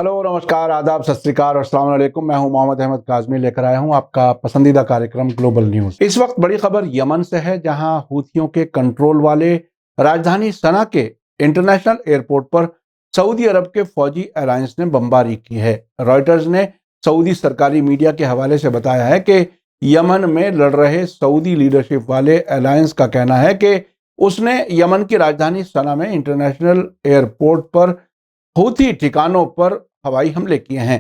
Hello, नमस्कार, आदाब, सत श्री अकाल और अस्सलाम वालेकुम। मैं हूं मोहम्मद अहमद काज़मी, लेकर आया हूं आपका पसंदीदा कार्यक्रम ग्लोबल न्यूज। इस वक्त बड़ी खबर यमन से है, जहां हूथियों के कंट्रोल वाले राजधानी सना के इंटरनेशनल एयरपोर्ट पर सऊदी अरब के फौजी अलायंस ने बमबारी की है। रॉयटर्स ने सऊदी सरकारी मीडिया के हवाले से बताया है कि यमन में लड़ रहे सऊदी लीडरशिप वाले अलायंस का कहना है कि उसने यमन की राजधानी सना में इंटरनेशनल एयरपोर्ट पर हूथी ठिकानों पर हवाई हमले किए हैं।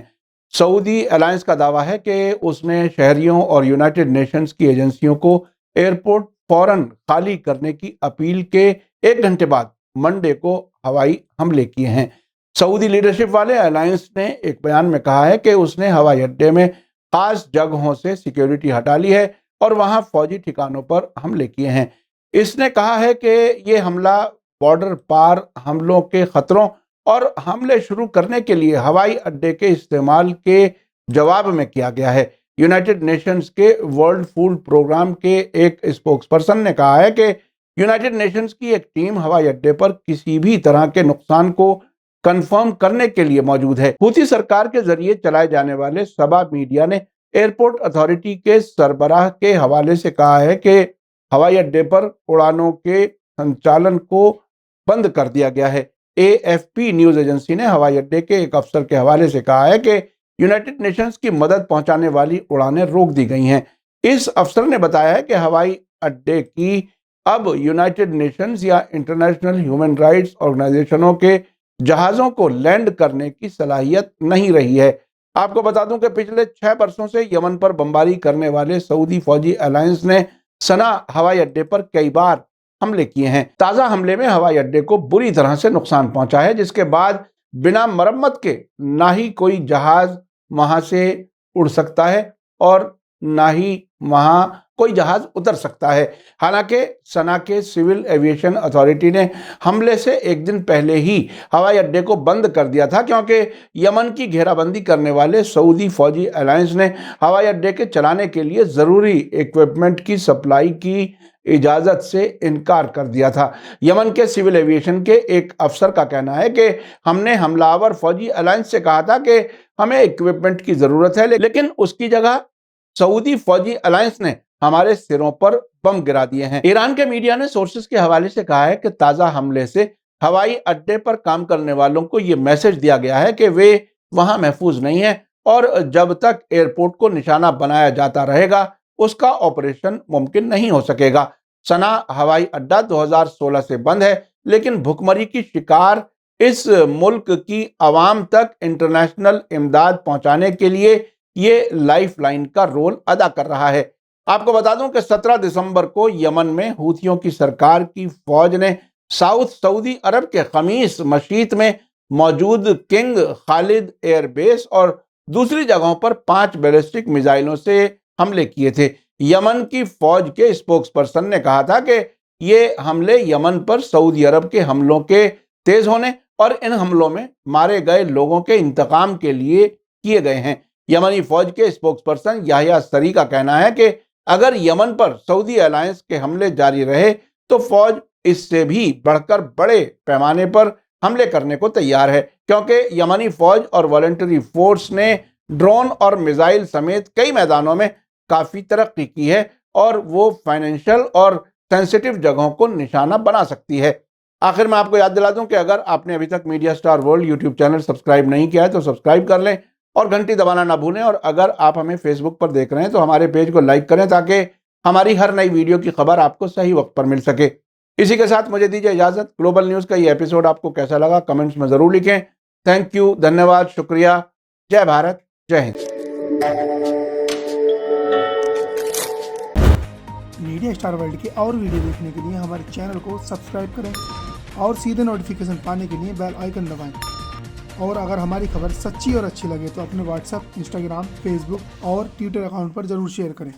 सऊदी अलायंस का दावा है कि उसने शहरियों और यूनाइटेड नेशंस की एजेंसियों को एयरपोर्ट फौरन खाली करने की अपील के 1 घंटे बाद मंडे को हवाई हमले किए हैं। सऊदी लीडरशिप वाले अलायंस ने एक बयान में कहा है कि उसने हवाई अड्डे में खास जगहों से सिक्योरिटी हटा ली है और वहां फौजी ठिकानों पर हमले किए हैं। इसने कहा है कि यह हमला बॉर्डर पार हमलों के खतरों और हमले शुरू करने के लिए हवाई अड्डे के इस्तेमाल के जवाब में किया गया है। यूनाइटेड नेशंस के वर्ल्ड फूड प्रोग्राम के एक स्पोक्सपर्सन ने कहा है कि यूनाइटेड नेशंस की एक टीम हवाई अड्डे पर किसी भी तरह के नुकसान को कंफर्म करने के लिए मौजूद है। हूथी सरकार के जरिए चलाए जाने वाले सबा मीडिया ने एयरपोर्ट अथॉरिटी के सरबराह के हवाले से कहा है कि हवाई अड्डे पर उड़ानों के संचालन को बंद कर दिया गया है। AFP न्यूज एजेंसी ने हवाई अड्डे के एक अफसर के हवाले से कहा है कि यूनाइटेड नेशंस की मदद पहुंचाने वाली उड़ानें रोक दी गई हैं। इस अफसर ने बताया है कि हवाई अड्डे की अब यूनाइटेड नेशंस या इंटरनेशनल ह्यूमन राइट्स ऑर्गेनाइजेशनों के जहाज़ों को लैंड करने की सलाहियत नहीं रही है। आपको बता दूं कि पिछले 6 वर्षों से यमन पर बमबारी करने वाले सऊदी फौजी अलायंस ने सना हवाई अड्डे पर कई बार हमले किए हैं। ताजा हमले में हवाई अड्डे को बुरी तरह से नुकसान पहुंचा है, जिसके बाद बिना मरम्मत के ना ही कोई जहाज वहां से उड़ सकता है और ना ही वहां कोई जहाज उतर सकता है। हालांकि सना के सिविल एविएशन अथॉरिटी ने हमले से 1 दिन पहले ही हवाई अड्डे को बंद कर दिया था, क्योंकि यमन की घेराबंदी करने वाले सऊदी फौजी अलायंस ने हवाई अड्डे के चलाने के लिए जरूरी इक्विपमेंट की सप्लाई की इजाजत से इनकार कर दिया था। यमन के सिविल एविएशन के एक अफसर का कहना है कि हमने हमलावर फौजी अलायंस से कहा था कि हमें इक्विपमेंट की जरूरत है, लेकिन उसकी जगह सऊदी फौजी अलायंस ने हमारे सिरों पर बम गिरा दिए हैं। ईरान के मीडिया ने सोर्सेस के हवाले से कहा है कि ताजा हमले से हवाई अड्डे पर काम करने वालों को यह मैसेज दिया गया है कि वे वहां महफूज नहीं है और जब तक एयरपोर्ट को निशाना बनाया जाता रहेगा उसका ऑपरेशन मुमकिन नहीं हो सकेगा। सना हवाई अड्डा 2016 से बंद है, लेकिन भुखमरी की शिकार इस मुल्क की आवाम तक इंटरनेशनल इमदाद पहुंचाने के लिए ये लाइफलाइन का रोल अदा कर रहा है। आपको बता दूं कि 17 दिसंबर को यमन में हूथियों की सरकार की फौज ने साउथ सऊदी अरब के खमीस मशीत में मौजूद किंग खालिद एयरबेस और दूसरी जगहों पर 5 बैलिस्टिक मिसाइलों से हमले किए थे। यमन की फौज के स्पोक्सपर्सन ने कहा था कि ये हमले यमन पर सऊदी अरब के हमलों के तेज होने और इन हमलों में मारे गए लोगों के इंतकाम के लिए किए गए हैं। यमनी फौज के स्पोक्सपर्सन याहिया सरी का कहना है कि अगर यमन पर सऊदी अलायंस के हमले जारी रहे तो फौज इससे भी बढ़कर बड़े पैमाने पर हमले करने को तैयार है, क्योंकि यमनी फौज और वॉलंटरी फोर्स ने ड्रोन और मिसाइल समेत कई मैदानों में काफी तरक्की की है और वो फाइनेंशियल और सेंसिटिव जगहों को निशाना बना सकती है। आखिर में आपको याद दिला दूं कि अगर आपने अभी तक media star world YouTube channel subscribe नहीं किया है तो सब्सक्राइब कर लें और घंटी दबाना ना भूलें। और अगर आप हमें फेसबुक पर देख रहे हैं तो हमारे पेज को लाइक करें ताकि हमारी हर नई वीडियो की खबर आपको सही वक्त पर मिल सके। इसी के साथ मुझे दीजिए इजाजत। ग्लोबल न्यूज का ये एपिसोड आपको कैसा लगा कमेंट्स में जरूर लिखें। थैंक यू, धन्यवाद, शुक्रिया। जय भारत, जय हिंद। मीडिया स्टार वर्ल्ड के और वीडियो देखने के लिए हमारे चैनल को सब्सक्राइब करें और सीधे नोटिफिकेशन पाने के लिए बेल आइकन दबाएं। और अगर हमारी खबर सच्ची और अच्छी लगे तो अपने व्हाट्सएप, इंस्टाग्राम, फेसबुक और ट्विटर अकाउंट पर जरूर शेयर करें।